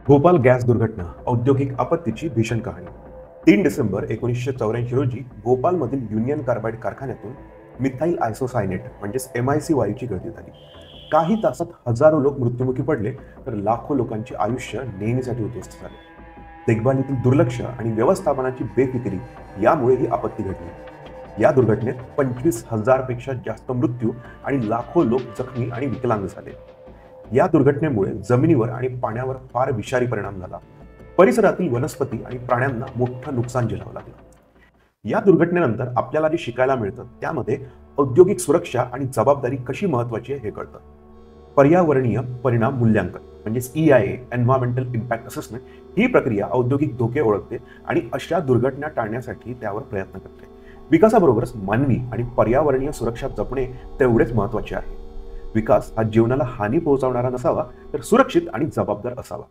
Bhopal gas दुर्घटना औद्योगिक आपत्तीची भीषण कहाणी. 3 डिसेंबर 1984 रोजी भोपाळमधील युनियन कार्बाइड कारखान्यातून मिथाईल आयसोसायनेट म्हणजेच MIC वायूची गळती झाली. काही तासात हजारो लोक मृत्युमुखी पडले तर लाखो लोकांचे आयुष्य नेहमीसाठी उद्ध्वस्त झाले. देखभालीतील दुर्लक्ष आणि व्यवस्थापनाची बेफिकिरी यामुळे ही आपत्ती घडली. या दुर्घटनेत 25,000 पेक्षा जास्त मृत्यू आणि लाखो लोक जखमी आणि विकलांग झाले. या दुर्घटनेमुळे जमिनीवर आणि पाण्यावर फार विषारी परिणाम झाला. परिसरातील वनस्पती आणि प्राण्यांना मोठं नुकसान झेलावं लागलं. या दुर्घटनेनंतर आपल्याला जे शिकायला मिळतं त्यामध्ये औद्योगिक सुरक्षा आणि जबाबदारी कशी महत्वाची आहे हे कळतं. पर्यावरणीय परिणाम मूल्यांकन म्हणजेच EIA एन्व्हायरमेंटल इम्पॅक्ट असेसमेंट ही प्रक्रिया औद्योगिक धोके ओळखते आणि अशा दुर्घटना टाळण्यासाठी त्यावर प्रयत्न करते. विकासाबरोबरच मानवी आणि पर्यावरणीय सुरक्षा जपणे तेवढेच महत्वाचे आहे. विकास हा जीवनाला हानी पोहोचवणारा नसावा तर सुरक्षित आणि जबाबदार असावा.